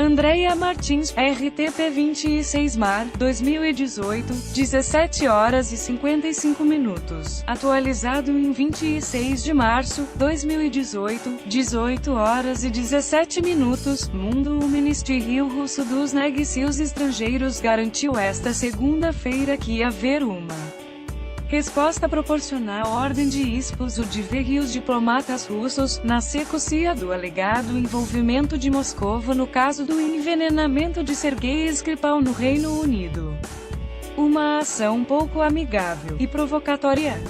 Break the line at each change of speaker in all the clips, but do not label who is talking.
Andréia Martins, RTP 26mar, 2018, 17 horas e 55 minutos. Atualizado em 26 de março, 2018, 18 horas e 17 minutos. Mundo. O Ministério Russo dos Negócios Estrangeiros garantiu esta segunda-feira que ia haver uma resposta proporcional à ordem de expulso de vários diplomatas russos, na sequência do alegado envolvimento de Moscou no caso do envenenamento de Sergei Skripal no Reino Unido. Uma ação pouco amigável e provocatória.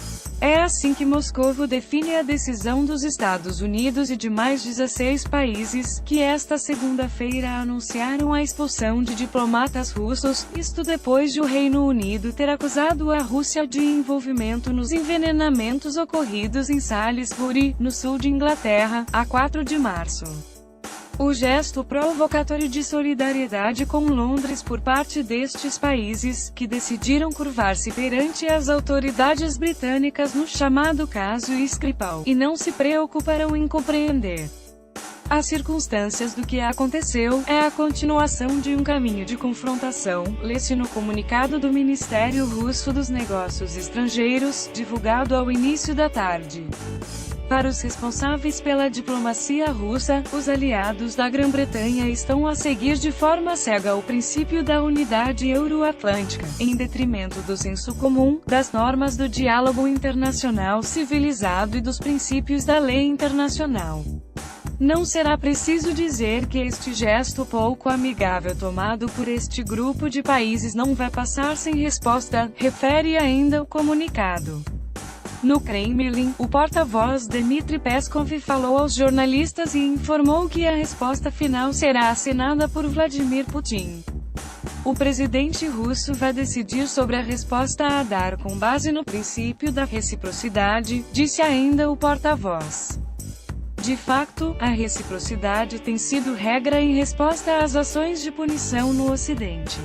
É assim que Moscou define a decisão dos Estados Unidos e de mais 16 países, que esta segunda-feira anunciaram a expulsão de diplomatas russos, isto depois de o Reino Unido ter acusado a Rússia de envolvimento nos envenenamentos ocorridos em Salisbury, no sul de Inglaterra, a 4 de março. O gesto provocatório de solidariedade com Londres por parte destes países, que decidiram curvar-se perante as autoridades britânicas no chamado caso Skripal, e não se preocuparam em compreender as circunstâncias do que aconteceu, é a continuação de um caminho de confrontação, lê-se no comunicado do Ministério Russo dos Negócios Estrangeiros, divulgado ao início da tarde. Para os responsáveis pela diplomacia russa, os aliados da Grã-Bretanha estão a seguir de forma cega o princípio da unidade euroatlântica, em detrimento do senso comum, das normas do diálogo internacional civilizado e dos princípios da lei internacional. Não será preciso dizer que este gesto pouco amigável tomado por este grupo de países não vai passar sem resposta, refere ainda o comunicado. No Kremlin, o porta-voz Dmitry Peskov falou aos jornalistas e informou que a resposta final será assinada por Vladimir Putin. O presidente russo vai decidir sobre a resposta a dar com base no princípio da reciprocidade, disse ainda o porta-voz. De facto, a reciprocidade tem sido regra em resposta às ações de punição no Ocidente.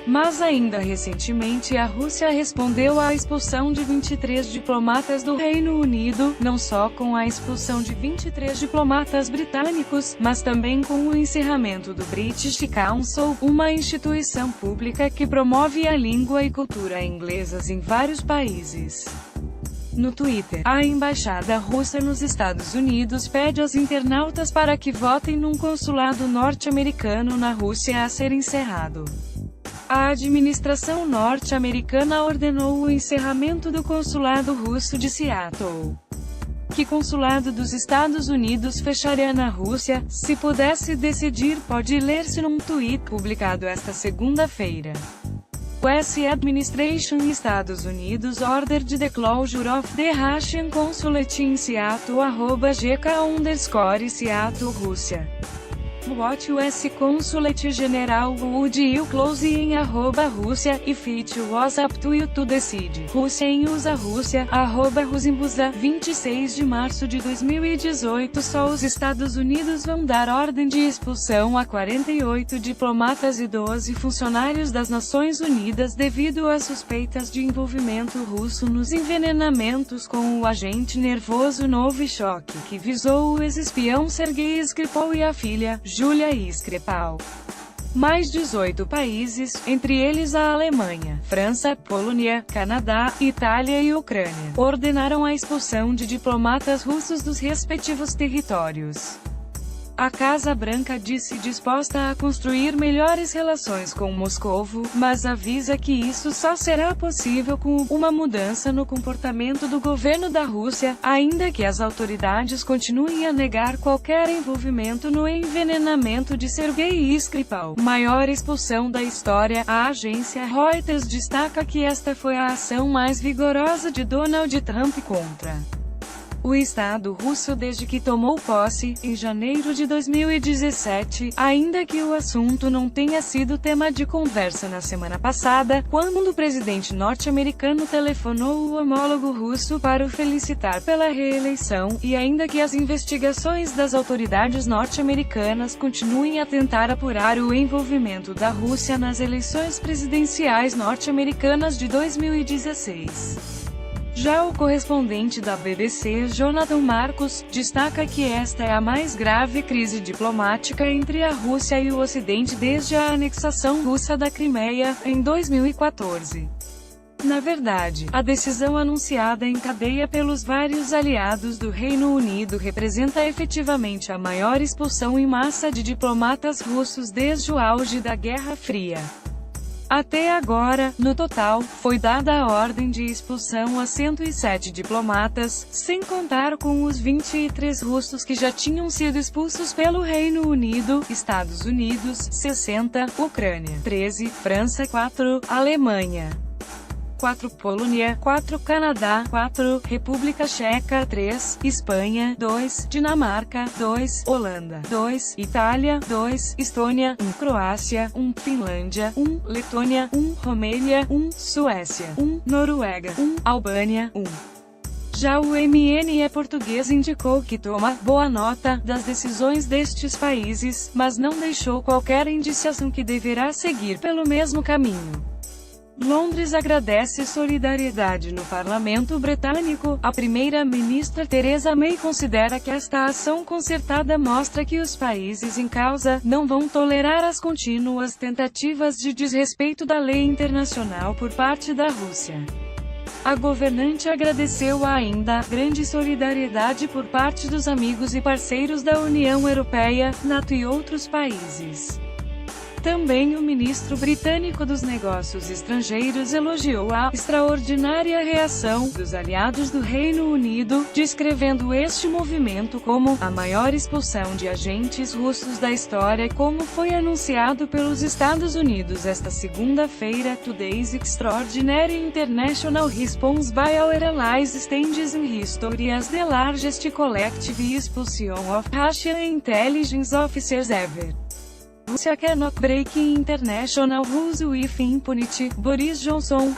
Mas ainda recentemente a Rússia respondeu à expulsão de 23 diplomatas do Reino Unido, não só com a expulsão de 23 diplomatas britânicos, mas também com o encerramento do British Council, uma instituição pública que promove a língua e cultura inglesas em vários países. No Twitter, a embaixada russa nos Estados Unidos pede aos internautas para que votem num consulado norte-americano na Rússia a ser encerrado. A administração norte-americana ordenou o encerramento do consulado russo de Seattle. Que consulado dos Estados Unidos fecharia na Rússia, se pudesse decidir, pode ler-se num tweet publicado esta segunda-feira. US Administration Estados Unidos ordered the closure of the Russian consulate in Seattle @gk_Seattle Rússia. What US Consulate General would you close in @Rússia, if it was up to you to decide. Rússia em USA Rússia, @Rusimbusa, 26 de março de 2018. Só os Estados Unidos vão dar ordem de expulsão a 48 diplomatas e 12 funcionários das Nações Unidas devido a suspeitas de envolvimento russo nos envenenamentos com o agente nervoso Novichok, que visou o ex-espião Sergei Skripal e a filha, Julia Skripal. Mais 18 países, entre eles a Alemanha, França, Polônia, Canadá, Itália e Ucrânia, ordenaram a expulsão de diplomatas russos dos respectivos territórios. A Casa Branca disse disposta a construir melhores relações com Moscou, mas avisa que isso só será possível com uma mudança no comportamento do governo da Rússia, ainda que as autoridades continuem a negar qualquer envolvimento no envenenamento de Sergei Skripal, maior expulsão da história. A agência Reuters destaca que esta foi a ação mais vigorosa de Donald Trump contra o Estado russo desde que tomou posse, em janeiro de 2017, ainda que o assunto não tenha sido tema de conversa na semana passada, quando o presidente norte-americano telefonou o homólogo russo para o felicitar pela reeleição, e ainda que as investigações das autoridades norte-americanas continuem a tentar apurar o envolvimento da Rússia nas eleições presidenciais norte-americanas de 2016. Já o correspondente da BBC, Jonathan Marcus, destaca que esta é a mais grave crise diplomática entre a Rússia e o Ocidente desde a anexação russa da Crimeia, em 2014. Na verdade, a decisão anunciada em cadeia pelos vários aliados do Reino Unido representa efetivamente a maior expulsão em massa de diplomatas russos desde o auge da Guerra Fria. Até agora, no total, foi dada a ordem de expulsão a 107 diplomatas, sem contar com os 23 russos que já tinham sido expulsos pelo Reino Unido, Estados Unidos, 60, Ucrânia, 13, França, 4, Alemanha, 4, Polônia, 4, Canadá, 4, República Tcheca, 3, Espanha, 2, Dinamarca, 2, Holanda, 2, Itália, 2, Estônia, 1, Croácia, 1, Finlândia, 1, Letônia, 1, Romênia, 1, Suécia, 1, Noruega, 1, Albânia, 1. Já o MNE português indicou que toma boa nota das decisões destes países, mas não deixou qualquer indiciação que deverá seguir pelo mesmo caminho. Londres agradece solidariedade no parlamento britânico. A primeira-ministra Theresa May considera que esta ação concertada mostra que os países em causa não vão tolerar as contínuas tentativas de desrespeito da lei internacional por parte da Rússia. A governante agradeceu ainda grande solidariedade por parte dos amigos e parceiros da União Europeia, NATO e outros países. Também o ministro britânico dos Negócios Estrangeiros elogiou a extraordinária reação dos aliados do Reino Unido, descrevendo este movimento como a maior expulsão de agentes russos da história, como foi anunciado pelos Estados Unidos esta segunda-feira. Today's Extraordinary International Response by our allies stands in history as the largest collective expulsion of Russian intelligence officers ever. Russia cannot break international rules with impunity. Boris Johnson,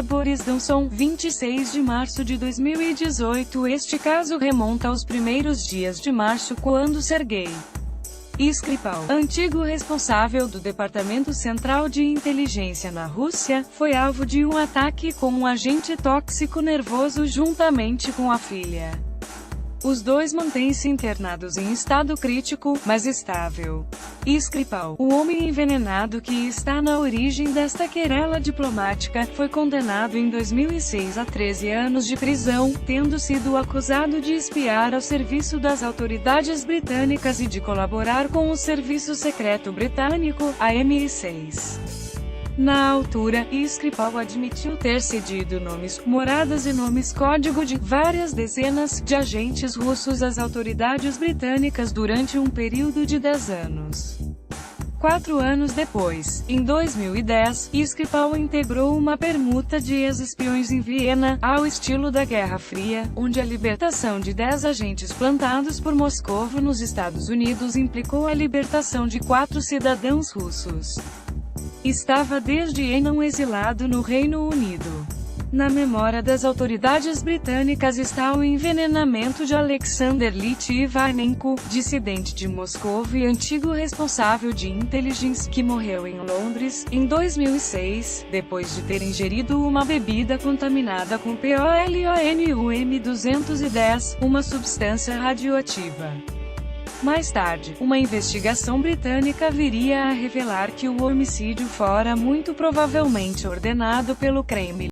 Boris Johnson, 26 de março de 2018. Este caso remonta aos primeiros dias de março, quando Sergei Skripal, antigo responsável do Departamento Central de Inteligência na Rússia, foi alvo de um ataque com um agente tóxico nervoso juntamente com a filha. Os dois mantêm-se internados em estado crítico, mas estável. Skripal, o homem envenenado que está na origem desta querela diplomática, foi condenado em 2006 a 13 anos de prisão, tendo sido acusado de espiar ao serviço das autoridades britânicas e de colaborar com o Serviço Secreto Britânico, a MI6. Na altura, Skripal admitiu ter cedido nomes, moradas e nomes código de várias dezenas de agentes russos às autoridades britânicas durante um período de 10 anos. 4 anos depois, em 2010, Skripal integrou uma permuta de ex-espiões em Viena, ao estilo da Guerra Fria, onde a libertação de 10 agentes plantados por Moscou nos Estados Unidos implicou a libertação de 4 cidadãos russos. Estava desde então exilado no Reino Unido. Na memória das autoridades britânicas está o envenenamento de Alexander Litvinenko, dissidente de Moscou e antigo responsável de inteligência, que morreu em Londres, em 2006, depois de ter ingerido uma bebida contaminada com polonium-210, uma substância radioativa. Mais tarde, uma investigação britânica viria a revelar que o homicídio fora muito provavelmente ordenado pelo Kremlin.